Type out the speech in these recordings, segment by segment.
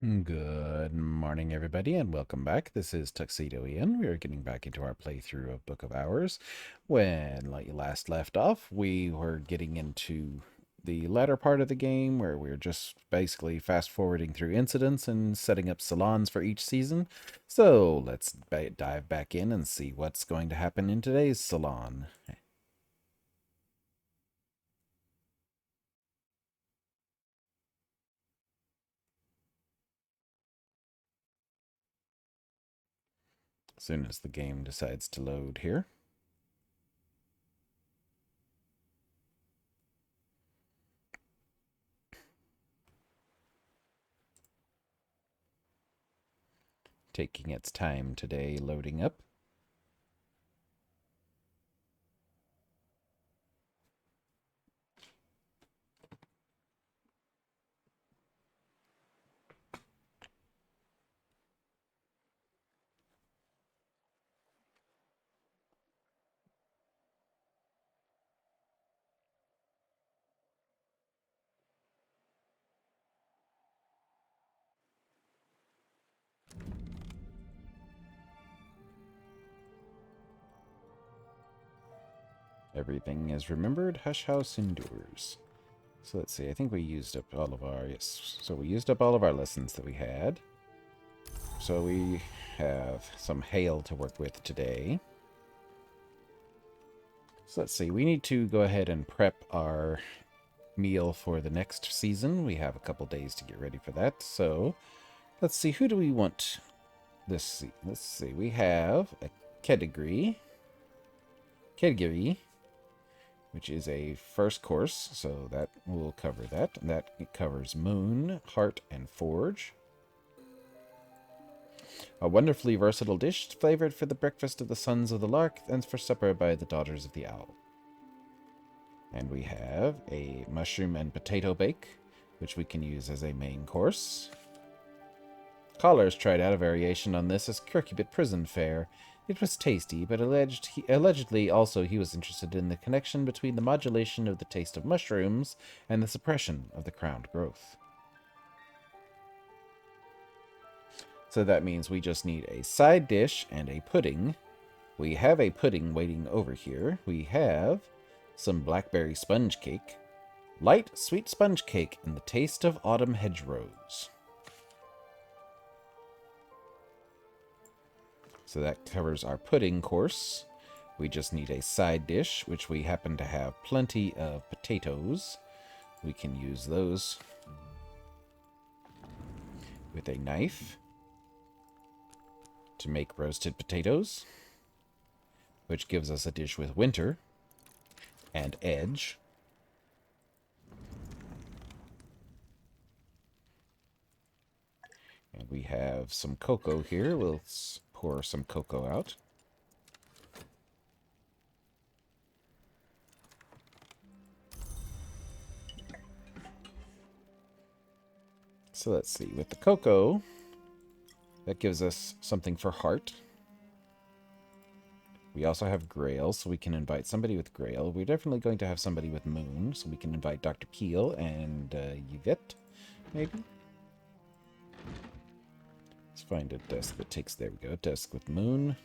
Good morning, everybody, and welcome back. This is Tuxedo Ian. We are getting back into our playthrough of Book of Hours. When last left off, we were getting into the latter part of the game where we are just basically fast forwarding through incidents and setting up salons for each season. So let's dive back in and see what's going to happen in today's salon. As soon as the game decides to load here. Taking its time today loading up. Everything is remembered. Hush House endures. So let's see. I think we used up all of our... Yes. So we used up all of our lessons that we had. So we have some hail to work with today. So let's see. We need to go ahead and prep our meal for the next season. We have a couple days to get ready for that. So let's see. Who do we want this? Let's see. We have a Kedgiri, which is a first course, so that will cover that. That covers Moon, Heart, and Forge. A wonderfully versatile dish, flavored for the breakfast of the Sons of the Lark and for supper by the Daughters of the Owl. And we have a mushroom and potato bake, which we can use as a main course. Collars tried out a variation on this as Kirkubit prison fare. It was tasty, but allegedly also he was interested in the connection between the modulation of the taste of mushrooms and the suppression of the crowned growth. So that means we just need a side dish and a pudding. We have a pudding waiting over here. We have some blackberry sponge cake, light sweet sponge cake, and the taste of autumn hedgerows. So that covers our pudding course. We just need a side dish, which we happen to have plenty of potatoes. We can use those with a knife to make roasted potatoes, which gives us a dish with winter and edge. And we have some cocoa here. We'll pour some cocoa out. So let's see. With the cocoa, that gives us something for heart. We also have Grail, so we can invite somebody with Grail. We're definitely going to have somebody with Moon, so we can invite Dr. Keel and Yvette, maybe? Let's find a desk that takes... There we go. Desk with Moon.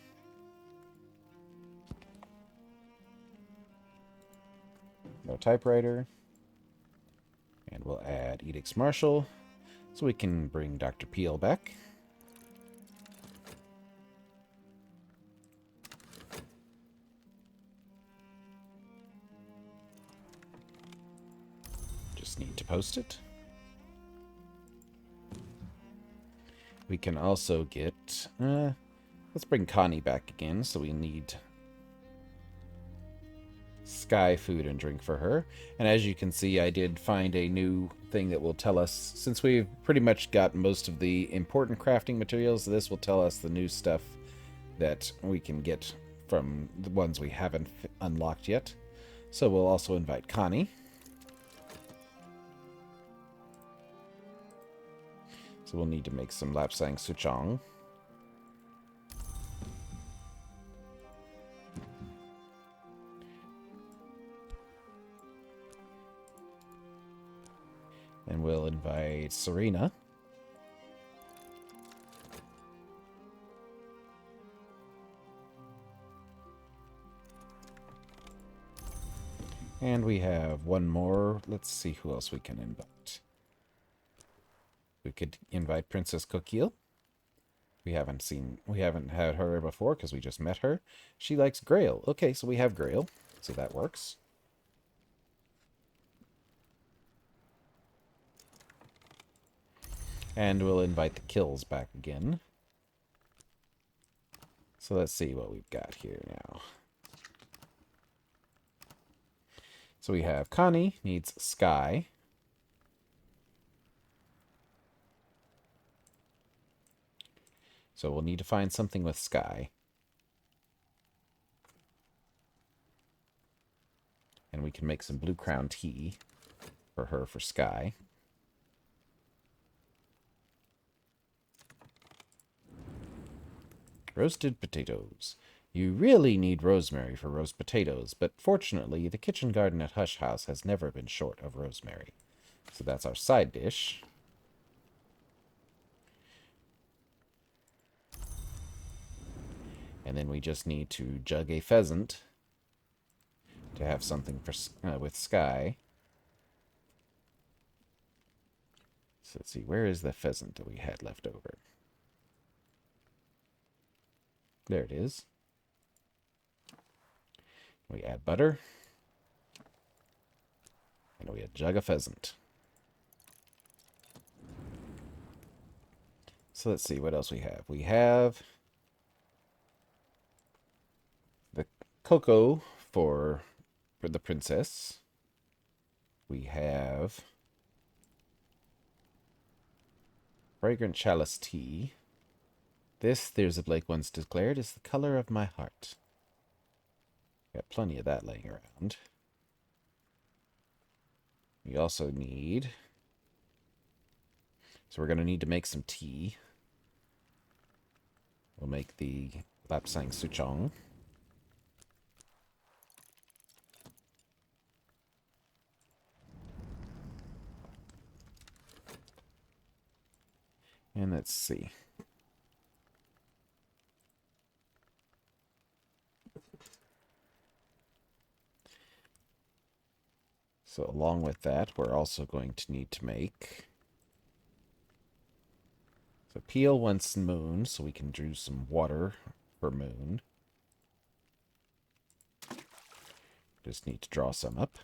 No typewriter. And we'll add Edicts Marshall, so we can bring Dr. Peel back. Just need to post it. We can also get... let's bring Connie back again, so we need Sky food and drink for her. And as you can see, I did find a new thing that will tell us, since we've pretty much got most of the important crafting materials, this will tell us the new stuff that we can get from the ones we haven't unlocked yet. So we'll also invite Connie. So we'll need to make some Lapsang Souchong. And we'll invite Serena. And we have one more. Let's see who else we can invite. We could invite Princess Coquille. We haven't had her before because we just met her. She likes Grail. Okay, so we have Grail, so that works. And we'll invite the kills back again. So let's see what we've got here now. So we have Connie needs Sky. So we'll need to find something with Sky. And we can make some Blue Crown tea for her for Sky. Roasted potatoes. You really need rosemary for roast potatoes, but fortunately, the kitchen garden at Hush House has never been short of rosemary. So that's our side dish. And then we just need to jug a pheasant to have something for with Sky. So let's see, where is the pheasant that we had left over? There it is. We add butter. And we jug a pheasant. So let's see what else we have. We have the cocoa for the princess. We have fragrant chalice tea. This, Thirza Blake once declared, is the color of my heart. Got plenty of that laying around. We also need... So we're going to need to make some tea. We'll make the Lapsang Souchong. And let's see. So along with that, we're also going to need to make... So Peel wants moon, so we can do some water for moon. Just need to draw some up.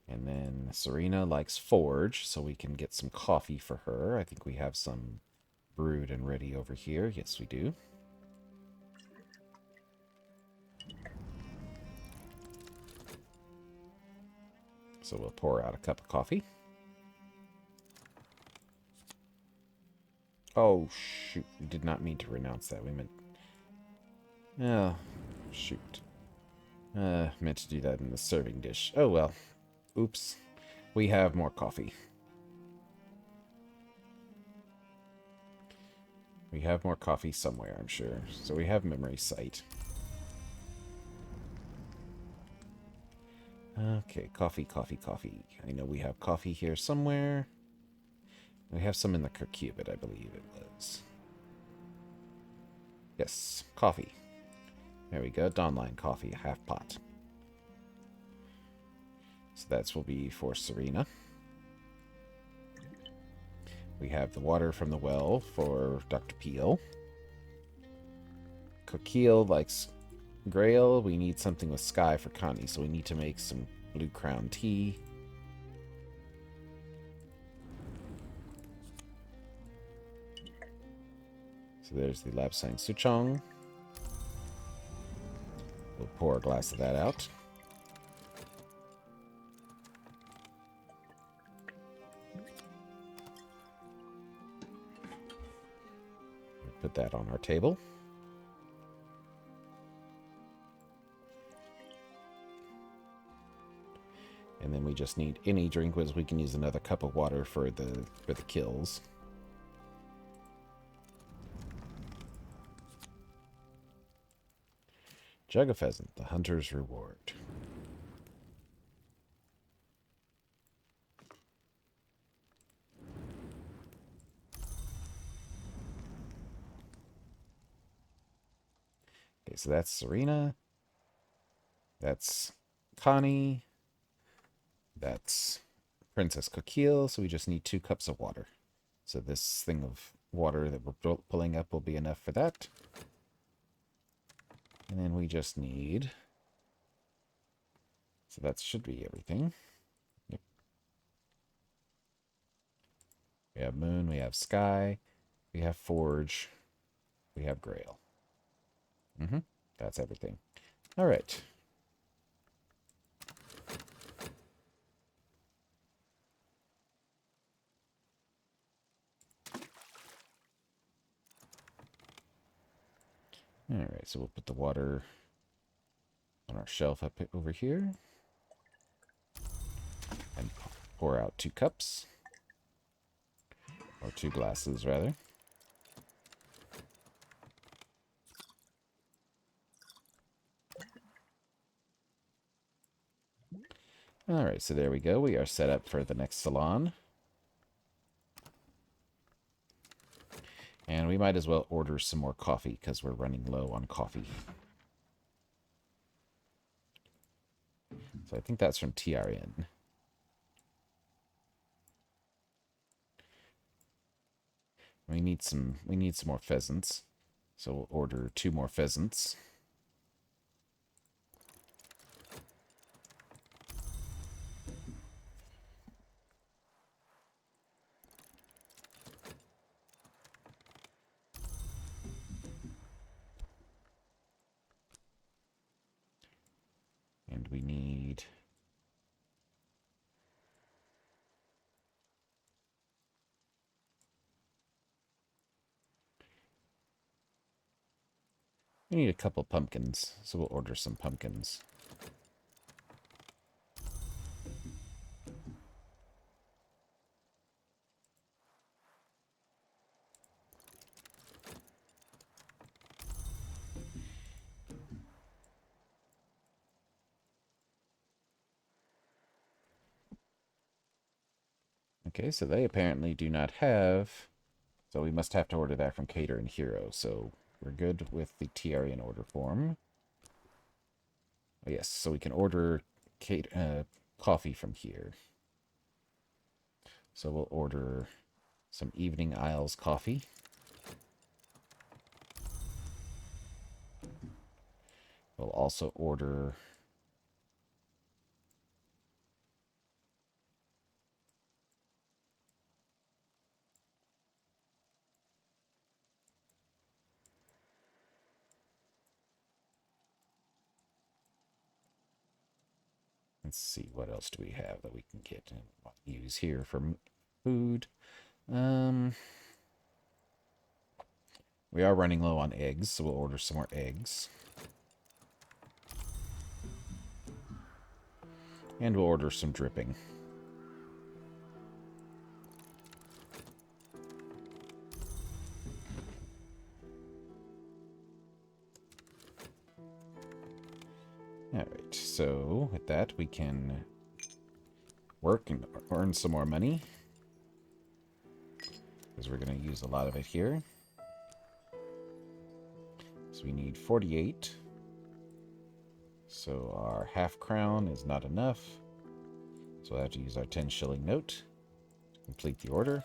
And then Serena likes forge, so we can get some coffee for her. I think we have some brewed and ready over here. Yes, we do. So we'll pour out a cup of coffee. Oh, shoot. We did not mean to renounce that. We meant... Oh, shoot. Meant to do that in the serving dish. Oh, well. Oops. We have more coffee. We have more coffee somewhere, I'm sure. So we have memory sight. Okay, coffee, coffee, coffee. I know we have coffee here somewhere. We have some in the Kirkubit, I believe it was. Yes, coffee. There we go, Dawnline coffee, a half pot. So that will be for Serena. We have the water from the well for Dr. Peel. Coquille likes Grail. We need something with Sky for Connie, so we need to make some Blue Crown tea. So there's the Lapsang Souchong. We'll pour a glass of that out. Put that on our table. And then we just need any drink, because we can use another cup of water for the kills. Jug of pheasant, the hunter's reward. Okay, so that's Serena. That's Connie. That's Princess Coquille. So we just need 2 cups of water. So this thing of water that we're pulling up will be enough for that. And then we just need... So that should be everything. Yep. We have Moon, we have Sky, we have Forge, we have Grail. That's everything. All right. All right, so we'll put the water on our shelf up over here. And pour out 2 cups. Or 2 glasses, rather. All right, so there we go. We are set up for the next salon. And we might as well order some more coffee because we're running low on coffee. So I think that's from TRN. We need some more pheasants. So we'll order 2 more pheasants. And we need... We need a couple pumpkins, so we'll order some pumpkins. Okay, so they apparently do not have... So we must have to order that from Cater and Hero, so we're good with the TRN order form. Oh, yes, so we can order coffee from here. So we'll order some Evening Isles coffee. We'll also order... Let's see, what else do we have that we can get and use here for food? We are running low on eggs, so we'll order some more eggs. And we'll order some dripping. Alright, so with that we can work and earn some more money. Because we're going to use a lot of it here. So we need 48. So our half crown is not enough. So we'll have to use our 10 shilling note to complete the order.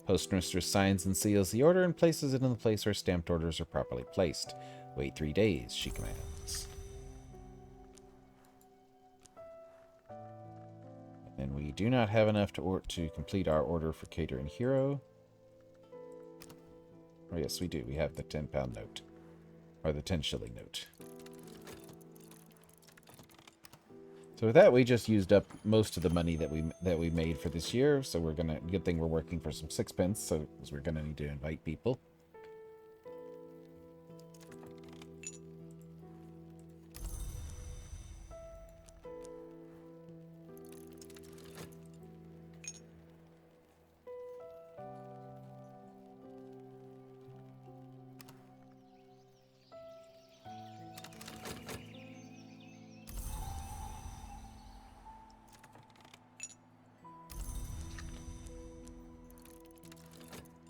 Postmistress signs and seals the order and places it in the place where stamped orders are properly placed. Wait 3 days, she commands. And we do not have enough to complete our order for Cater and Hero. Oh yes, we do. We have the £10 note. Or the 10 shilling note. So with that, we just used up most of the money that we made for this year. So we're gonna... Good thing we're working for some sixpence, so because we're gonna need to invite people.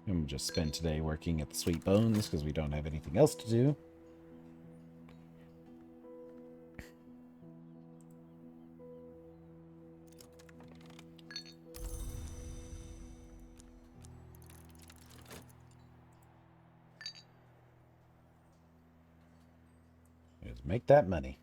And we'll just spend today working at the Sweet Bones because we don't have anything else to do. Make that money.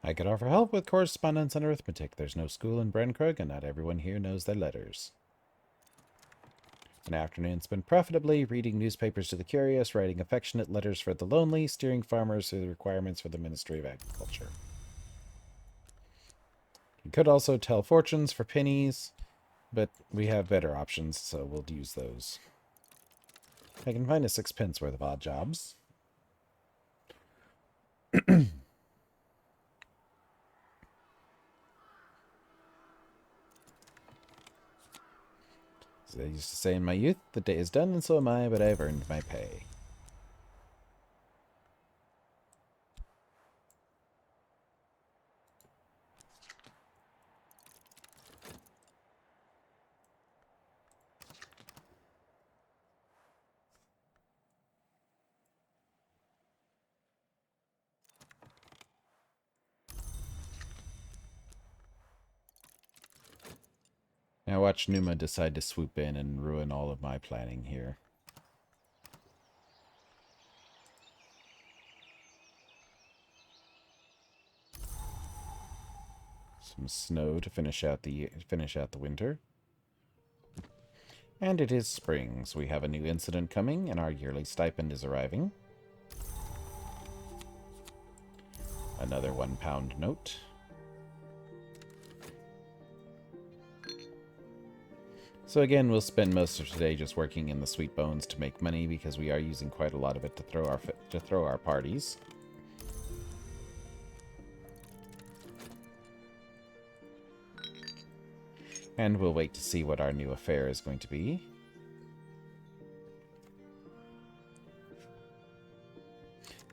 I could offer help with correspondence and arithmetic. There's no school in Brenkrug, and not everyone here knows their letters. An afternoon spent profitably reading newspapers to the curious, writing affectionate letters for the lonely, steering farmers through the requirements for the Ministry of Agriculture. You could also tell fortunes for pennies, but we have better options, so we'll use those. I can find a 6 pence worth of odd jobs. As I used to say in my youth, the day is done and so am I, but I have earned my pay. Now watch Numa decide to swoop in and ruin all of my planning here. Some snow to finish out the winter. And it is spring, so we have a new incident coming, and our yearly stipend is arriving. Another £1 note. So again, we'll spend most of today just working in the Sweet Bones to make money, because we are using quite a lot of it to throw our parties. And we'll wait to see what our new affair is going to be.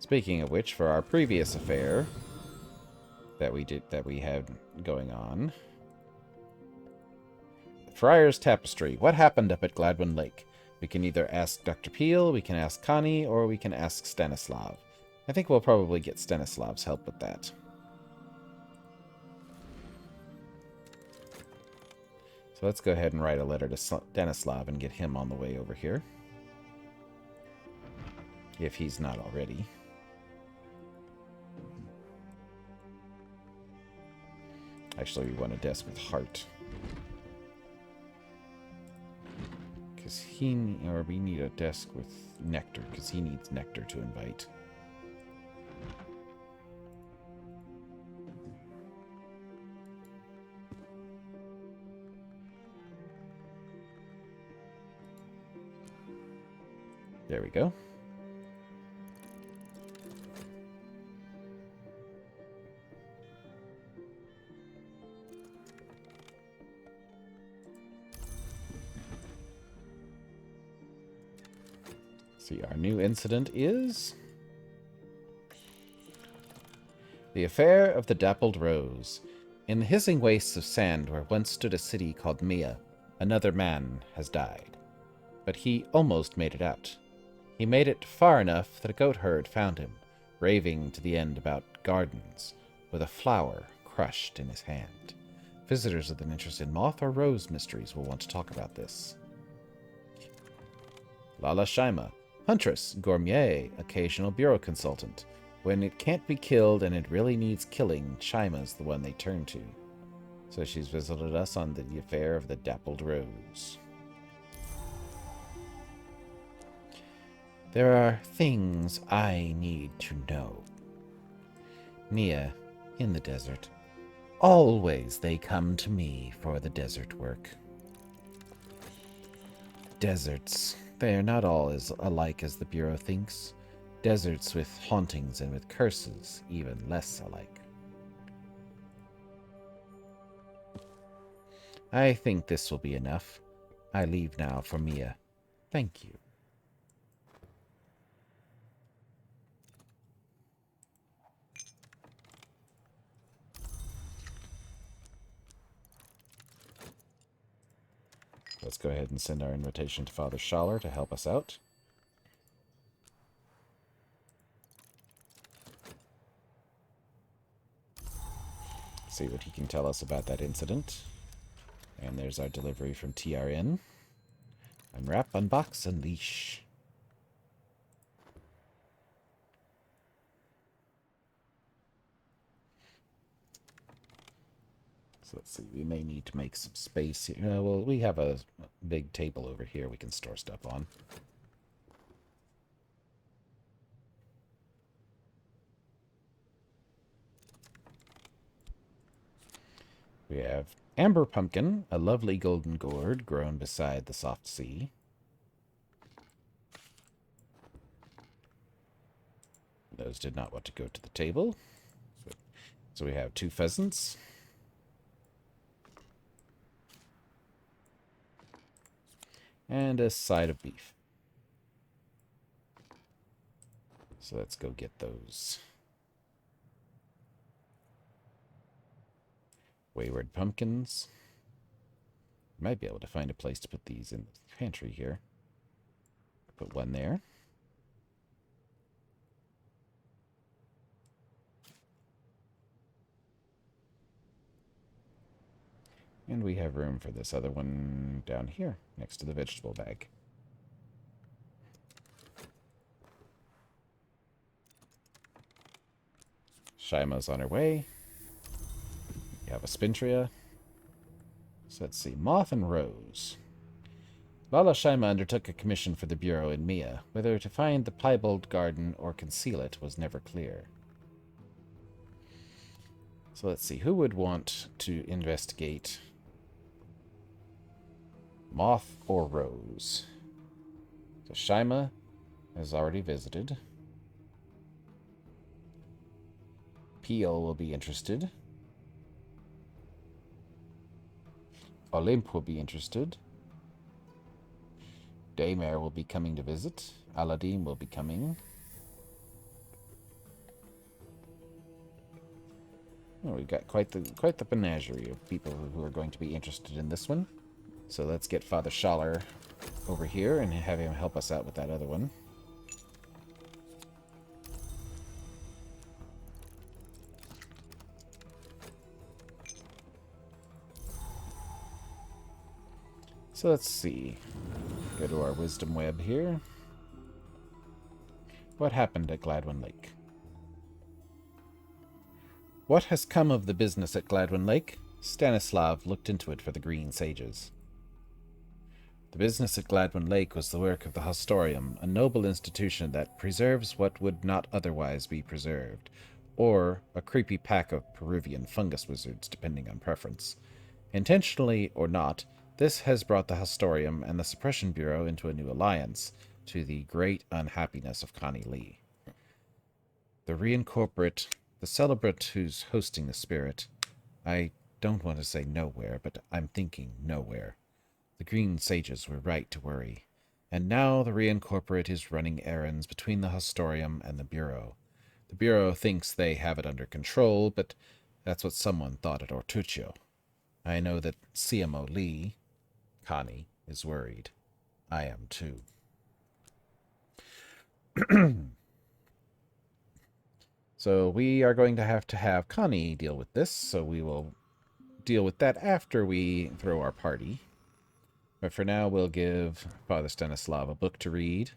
Speaking of which, for our previous affair that we had going on, Friar's Tapestry. What happened up at Gladwin Lake? We can either ask Dr. Peel, we can ask Connie, or we can ask Stanislav. I think we'll probably get Stanislav's help with that. So let's go ahead and write a letter to Stanislav and get him on the way over here. If he's not already. Actually, we want a desk with heart. Because we need a desk with nectar, because he needs nectar to invite. There we go. See, our new incident is the Affair of the Dappled Rose. In the hissing wastes of sand where once stood a city called Mia, another man has died. But he almost made it out. He made it far enough that a goat herd found him, raving to the end about gardens, with a flower crushed in his hand. Visitors with an interest in moth or rose mysteries will want to talk about this. Lala Shaima, huntress, gourmet, occasional bureau consultant. When it can't be killed and it really needs killing, Shaima's the one they turn to. So she's visited us on the Affair of the Dappled Rose. There are things I need to know. Mia, in the desert. Always they come to me for the desert work. Deserts. They are not all as alike as the Bureau thinks. Deserts with hauntings and with curses, even less alike. I think this will be enough. I leave now for Mia. Thank you. Let's go ahead and send our invitation to Father Schaller to help us out. See what he can tell us about that incident. And there's our delivery from TRN. Unwrap, unbox, unleash. So let's see, we may need to make some space here. Well, we have a big table over here we can store stuff on. We have amber pumpkin, a lovely golden gourd grown beside the soft sea. Those did not want to go to the table. So we have 2 pheasants. And a side of beef. So let's go get those. Wayward pumpkins. Might be able to find a place to put these in the pantry here. Put one there. And we have room for this other one down here, next to the vegetable bag. Shima's on her way. We have a Spintria. So let's see, Moth and Rose. Lala Shima undertook a commission for the Bureau in Mia. Whether to find the piebald garden or conceal it was never clear. So let's see, who would want to investigate Moth or Rose? So Shima has already visited. Peel will be interested. Olymp will be interested. Daymare will be coming to visit. Aladdin will be coming. Oh, we've got quite the menagerie of people who are going to be interested in this one. So let's get Father Schaller over here and have him help us out with that other one. So let's see. Go to our wisdom web here. What happened at Gladwin Lake? What has come of the business at Gladwin Lake? Stanislav looked into it for the Green Sages. The business at Gladwin Lake was the work of the Hostorium, a noble institution that preserves what would not otherwise be preserved, or a creepy pack of Peruvian fungus wizards, depending on preference. Intentionally or not, this has brought the Hostorium and the Suppression Bureau into a new alliance, to the great unhappiness of Connie Lee. The reincorporate, the celebrant who's hosting the spirit, I don't want to say nowhere, but I'm thinking nowhere. The Green Sages were right to worry. And now the reincorporate is running errands between the Hostorium and the Bureau. The Bureau thinks they have it under control, but that's what someone thought at Ortuccio. I know that CMO Lee, Connie, is worried. I am too. So we are going to have Connie deal with this, so we will deal with that after we throw our party. But for now, we'll give Father Stanislav a book to read.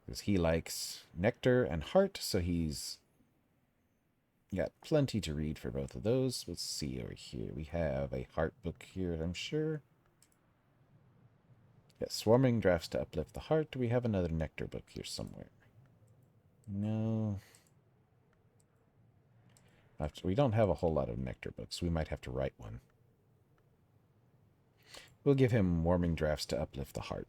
Because he likes Nectar and Heart, so he's got plenty to read for both of those. Let's see over here. We have a Heart book here, I'm sure. Got Swarming Drafts to Uplift the Heart. Do we have another Nectar book here somewhere? No. We don't have a whole lot of Nectar books. We might have to write one. We'll give him Warming Drafts to Uplift the Heart.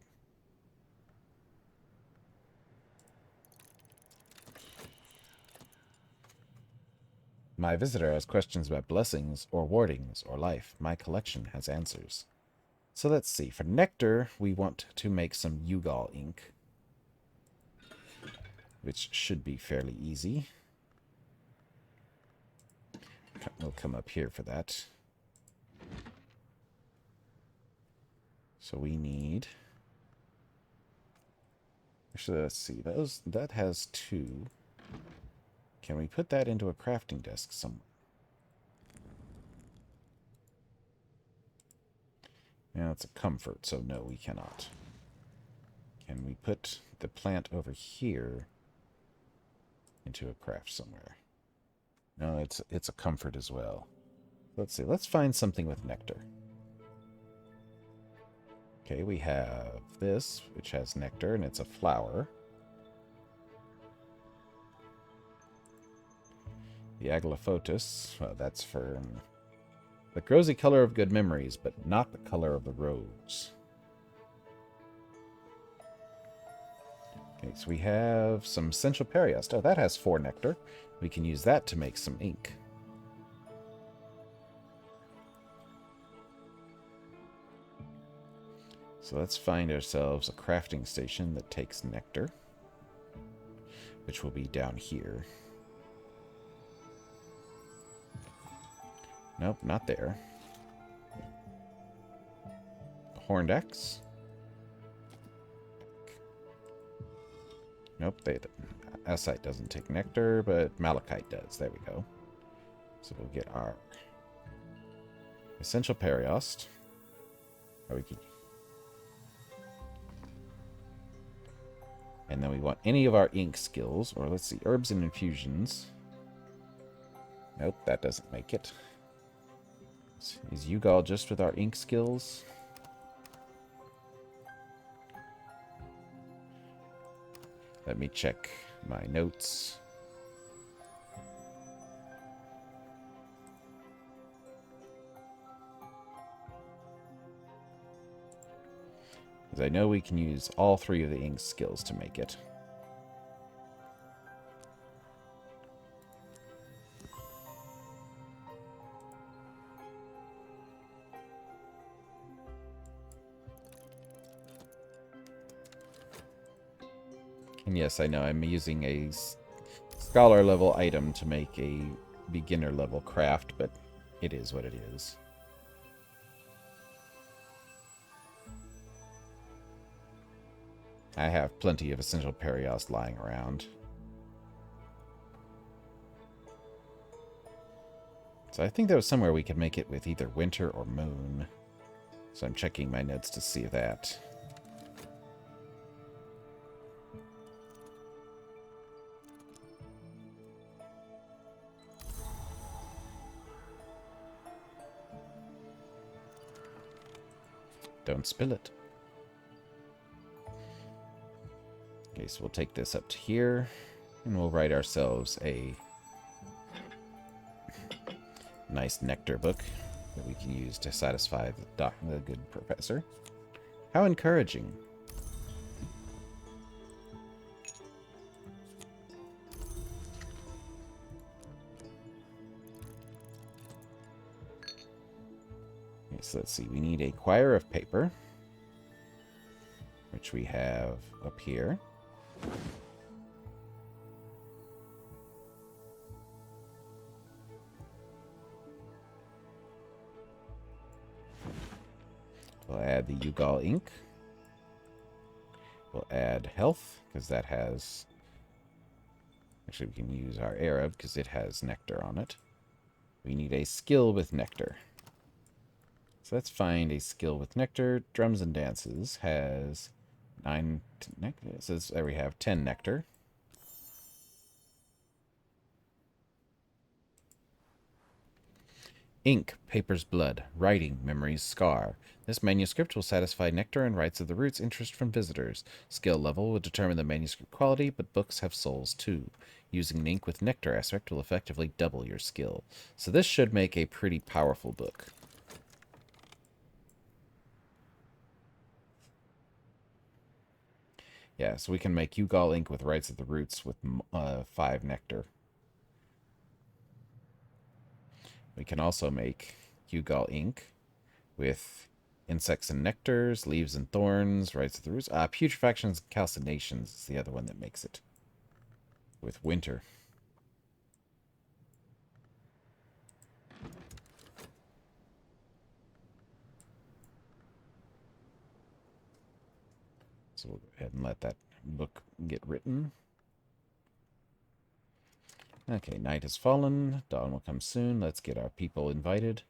My visitor has questions about blessings or wardings or life. My collection has answers. So let's see. For Nectar, we want to make some Yugal ink, which should be fairly easy. We'll come up here for that. So we need... Actually, let's see. That has 2. Can we put that into a crafting desk somewhere? Now it's a comfort, so no, we cannot. Can we put the plant over here into a craft somewhere? No, it's a comfort as well. Let's see. Let's find something with nectar. Okay, we have this, which has nectar, and it's a flower. The Aglaophotis, well, that's fern. The rosy color of good memories, but not the color of the rose. Okay, so we have some Essential Periast. Oh, that has 4 nectar. We can use that to make some ink. So let's find ourselves a crafting station that takes nectar, which will be down here. Nope, not there. Horned axe. Nope, Essite doesn't take nectar, but malachite does. There we go. So we'll get our Essential Periast. Or we can... And then we want any of our ink skills, or let's see, herbs and infusions. Nope, that doesn't make it. Is Ugal just with our ink skills? Let me check my notes. Because I know we can use all 3 of the ink skills to make it. And yes, I know I'm using a scholar level item to make a beginner level craft, but it is what it is. I have plenty of Essential Periast lying around. So I think there was somewhere we could make it with either winter or moon. So I'm checking my notes to see that. Don't spill it. Okay, so we'll take this up to here, and we'll write ourselves a nice nectar book that we can use to satisfy the good professor. How encouraging. Okay, so let's see. We need a quire of paper, which we have up here. We'll add the Ugal ink. We'll add health, because that has... Actually, we can use our Arab, because it has nectar on it. We need a skill with nectar. So let's find a skill with nectar. Drums and Dances has 9 nectar. It says we have 10 nectar. Ink, Paper's Blood, Writing, Memory's Scar. This manuscript will satisfy nectar and rights of the roots interest from visitors. Skill level will determine the manuscript quality, but books have souls too. Using an ink with nectar aspect will effectively double your skill. So this should make a pretty powerful book. Yeah, so we can make Ugal ink with rights of the roots with 5 nectar. We can also make Ugal ink with insects and nectars, leaves and thorns, rights of the roots. Putrefactions and calcinations is the other one that makes it. With winter. So we'll go ahead and let that book get written. Okay, night has fallen. Dawn will come soon. Let's get our people invited.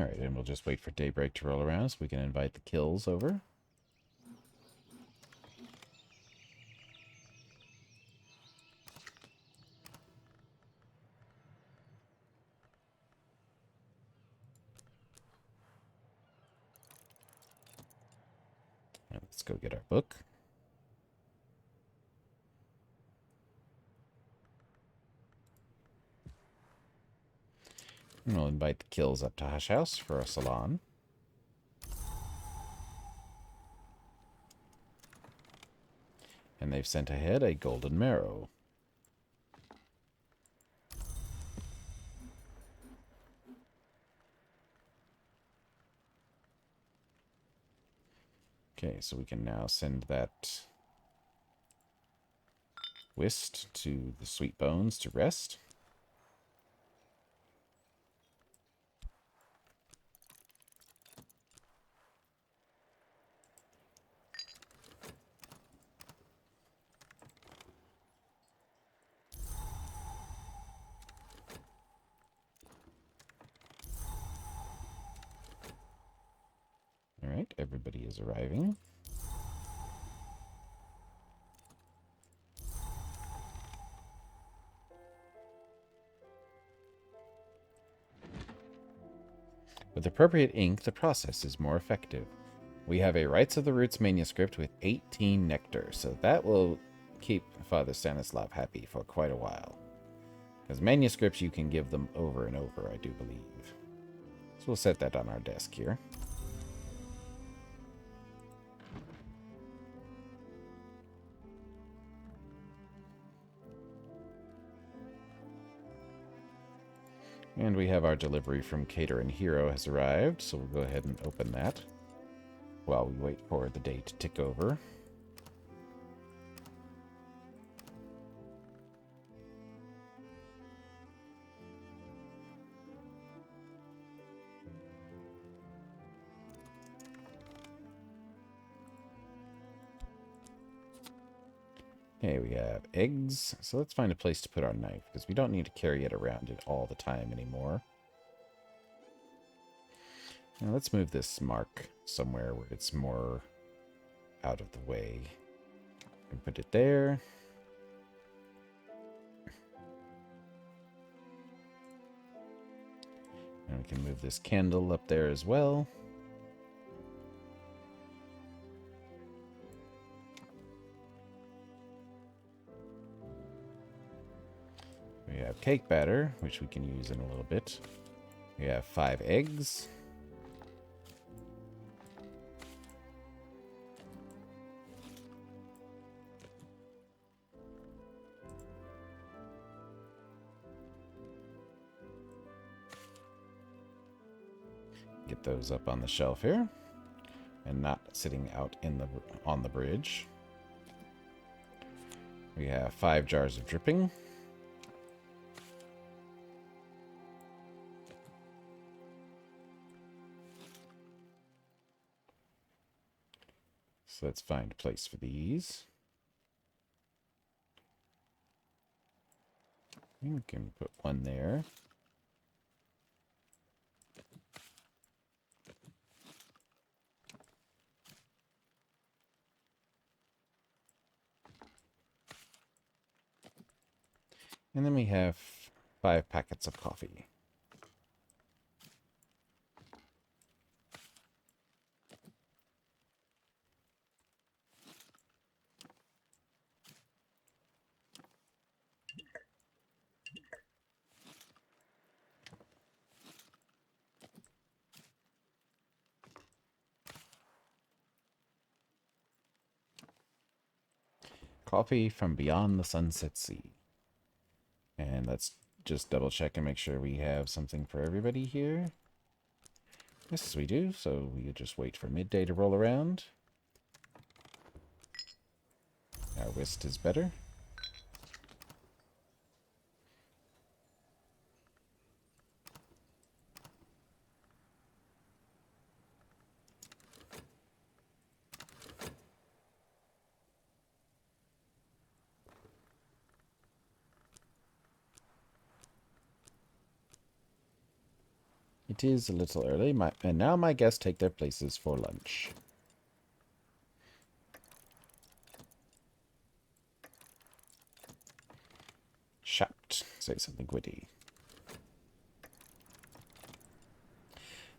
Alright, and we'll just wait for daybreak to roll around so we can invite the kills over. And let's go get our book. And we'll invite the kills up to Hush House for a salon. And they've sent ahead a golden marrow. Okay, so we can now send that Whist to the Sweet Bones to rest. Alright, everybody is arriving. With appropriate ink, the process is more effective. We have a Rites of the Roots manuscript with 18 nectar, so that will keep Father Stanislav happy for quite a while. Because manuscripts, you can give them over and over, I do believe. So we'll set that on our desk here. And we have our delivery from Cater and Hero has arrived, so we'll go ahead and open that while we wait for the day to tick over. Okay, we have eggs. So let's find a place to put our knife, because we don't need to carry it around it all the time anymore. Now let's move this mark somewhere where it's more out of the way. And put it there. And we can move this candle up there as well. We have cake batter, which we can use in a little bit. We have 5 eggs. Get those up on the shelf here, and not sitting out on the bridge. We have 5 jars of dripping. So let's find a place for these. We can put one there. And then we have 5 packets of coffee. Coffee from beyond the Sunset Sea. And let's just double check and make sure we have something for everybody here. Yes, we do. So we just wait for midday to roll around. Our whist is better. It is a little early, and now my guests take their places for lunch. Shout. Say something witty.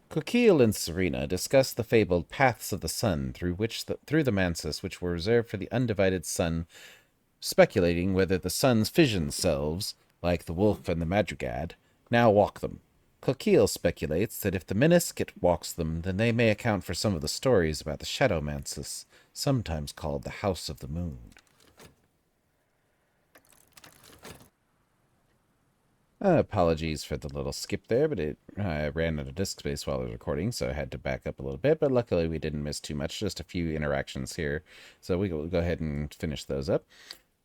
Coquille and Serena discuss the fabled paths of the sun through the Mansus, which were reserved for the undivided sun, speculating whether the sun's fission selves, like the wolf and the madrigad, now walk them. Coquille speculates that if the Miniscit walks them, then they may account for some of the stories about the Shadow Mansus, sometimes called the House of the Moon. Apologies for the little skip there, but I ran out of disk space while I was recording, so I had to back up a little bit, but luckily we didn't miss too much, just a few interactions here, so we'll go ahead and finish those up.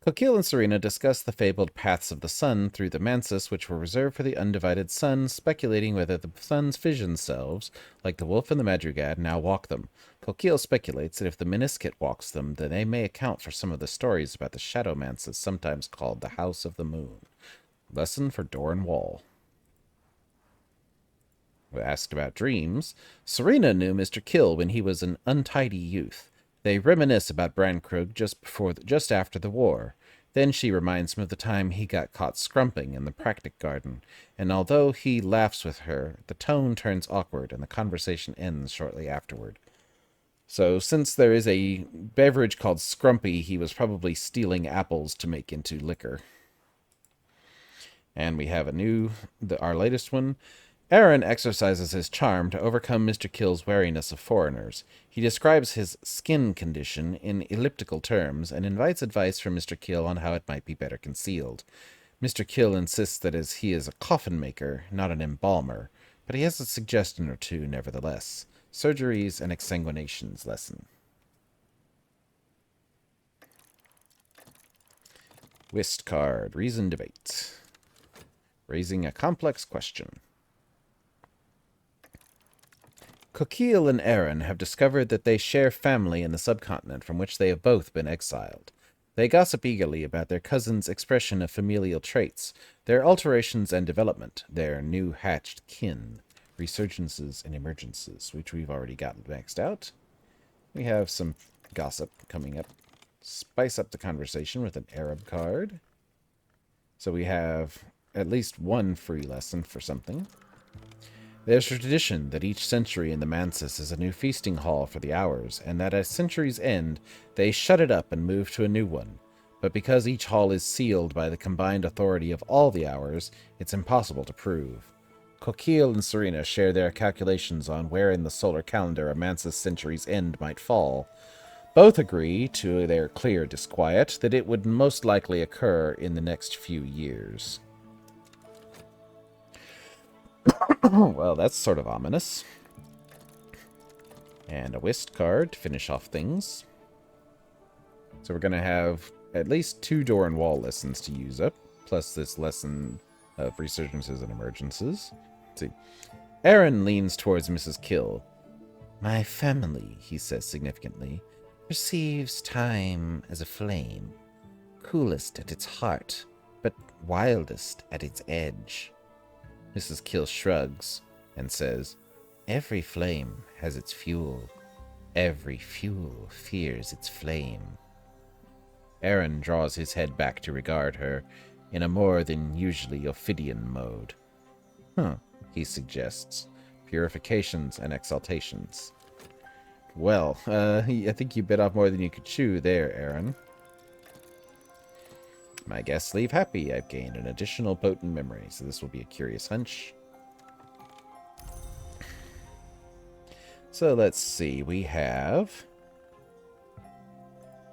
Coquille and Serena discuss the fabled paths of the sun through the Mansus, which were reserved for the undivided sun, speculating whether the sun's fission selves, like the wolf and the madrigad, now walk them. Coquille speculates that if the Miniscit walks them, then they may account for some of the stories about the Shadow Mansus, sometimes called the House of the Moon. Lesson for door and wall. Asked about dreams, Serena knew Mr. Kill when he was an untidy youth. They reminisce about Brankrug just after the war. Then she reminds him of the time he got caught scrumping in the Practic Garden, and although he laughs with her, the tone turns awkward and the conversation ends shortly afterward. So, since there is a beverage called Scrumpy, he was probably stealing apples to make into liquor. And we have our latest one. Aaron exercises his charm to overcome Mr. Kill's wariness of foreigners. He describes his skin condition in elliptical terms and invites advice from Mr. Kill on how it might be better concealed. Mr. Kill insists that he is a coffin maker, not an embalmer, but he has a suggestion or two nevertheless. Surgeries and exsanguinations lesson. Whist card. Reason debate. Raising a complex question. Coquille and Aaron have discovered that they share family in the subcontinent from which they have both been exiled. They gossip eagerly about their cousin's expression of familial traits, their alterations and development, their new hatched kin, resurgences and emergences, which we've already gotten maxed out. We have some gossip coming up. Spice up the conversation with an Arab card. So we have at least one free lesson for something. There's a tradition that each century in the Mansus is a new feasting hall for the hours, and that at century's end, they shut it up and move to a new one. But because each hall is sealed by the combined authority of all the hours, it's impossible to prove. Coquille and Serena share their calculations on where in the solar calendar a Mansus century's end might fall. Both agree, to their clear disquiet, that it would most likely occur in the next few years. Well, that's sort of ominous. And a whist card to finish off things. So we're going to have at least 2 door and wall lessons to use up, plus this lesson of resurgences and emergences. Let's see. Aaron leans towards Mrs. Kill. My family, he says significantly, perceives time as a flame, coolest at its heart, but wildest at its edge. Mrs. Kill shrugs and says, every flame has its fuel. Every fuel fears its flame. Aaron draws his head back to regard her in a more than usually Ophidian mode. He suggests. Purifications and exaltations. Well, I think you bit off more than you could chew there, Aaron. My guests leave happy. I've gained an additional potent memory, so this will be a curious hunch. So let's see. We have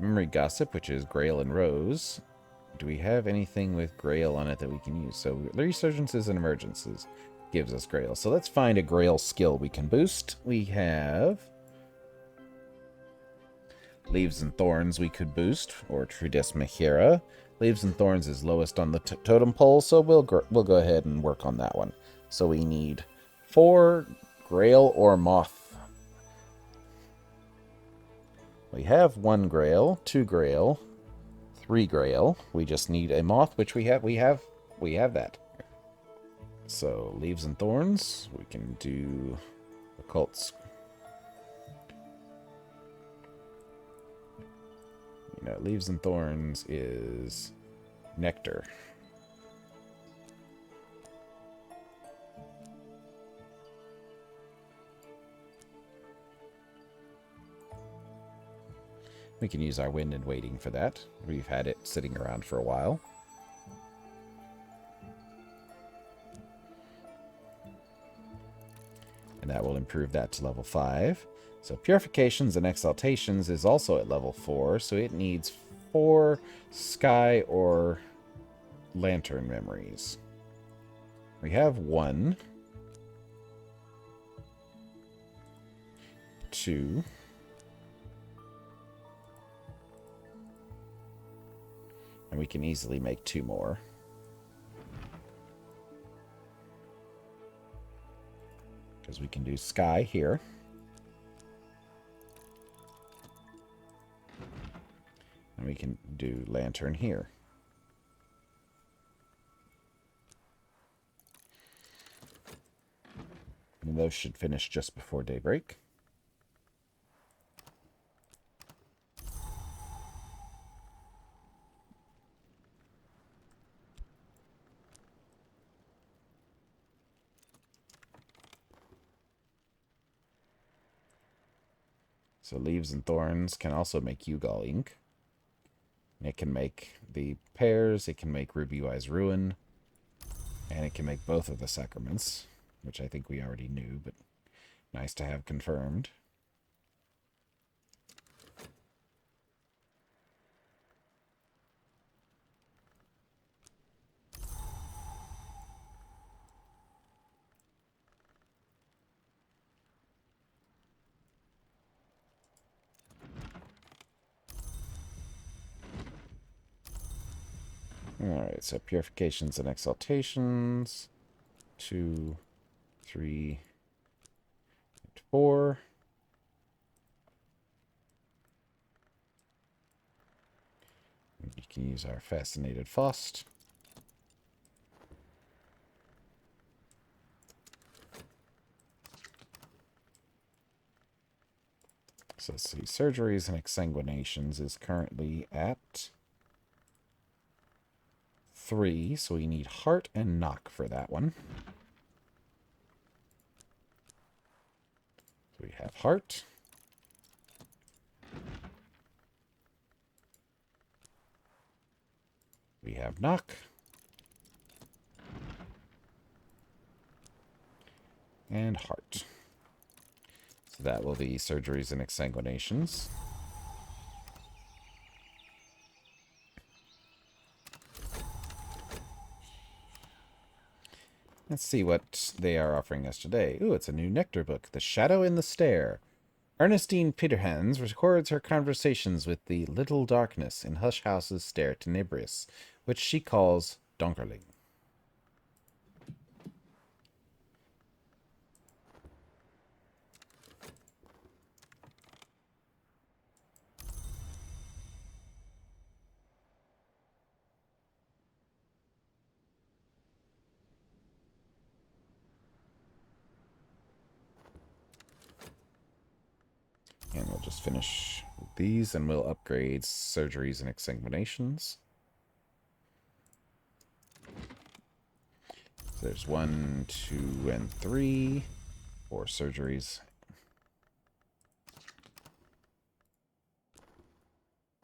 Memory Gossip, which is Grail and Rose. Do we have anything with Grail on it that we can use? So Resurgences and Emergences gives us Grail. So let's find a Grail skill we can boost. We have Leaves and Thorns we could boost, or Tridesmachera. Leaves and Thorns is lowest on the totem pole, so we'll go ahead and work on that one. So we need 4 Grail or Moth. We have 1 Grail, 2 Grail, 3 Grail. We just need a Moth, which we have that. So, leaves and thorns. We can do occults. You know, leaves and thorns is nectar. We can use our wind and waiting for that. We've had it sitting around for a while. And that will improve that to level 5. So Purifications and Exaltations is also at level 4, so it needs 4 Sky or Lantern Memories. We have 1, 2, and we can easily make 2 more. Because we can do Sky here. And we can do Lantern here. And those should finish just before daybreak. So Leaves and Thorns can also make Ugal ink. It can make the pears, it can make Ruby Wise Ruin, and it can make both of the sacraments, which I think we already knew, but nice to have confirmed. Alright, so Purifications and Exaltations. 2, 3, 4. We can use our Fascinated Faust. So let's see, Surgeries and Exsanguinations is currently at 3, so we need Heart and Knock for that one. So we have Heart. We have Knock. And Heart. So that will be Surgeries and Exsanguinations. Let's see what they are offering us today. Ooh, it's a new Nectar book, The Shadow in the Stair. Ernestine Peterhans records her conversations with the Little Darkness in Hush House's Stair Tenebris, which she calls Donkerling. And we'll just finish with these, and we'll upgrade Surgeries and Exsanguinations. So there's 1, 2, and 3 for Surgeries.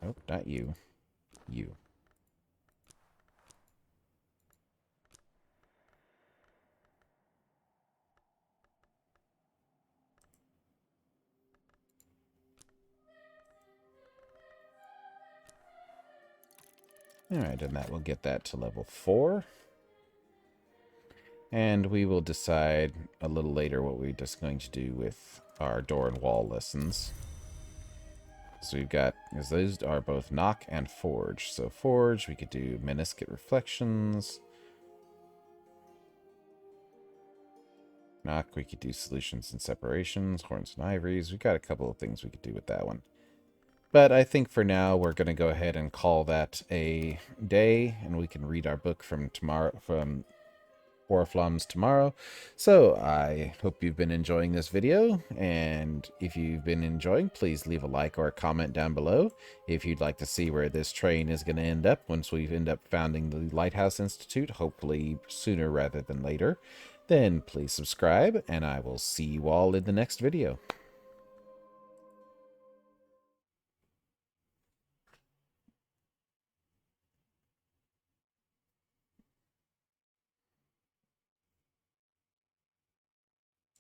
Nope, not you. You. Alright, and that will get that to level 4. And we will decide a little later what we're just going to do with our door and wall lessons. So we've got, because those are both Knock and Forge. So Forge, we could do Meniscate Reflections. Knock, we could do Solutions and Separations, Horns and Ivories. We've got a couple of things we could do with that one. But I think for now, we're going to go ahead and call that a day, and we can read our book from tomorrow, from Oriflammes tomorrow. So I hope you've been enjoying this video, and if you've been enjoying, please leave a like or a comment down below. If you'd like to see where this train is going to end up once we end up founding the Lighthouse Institute, hopefully sooner rather than later, then please subscribe, and I will see you all in the next video.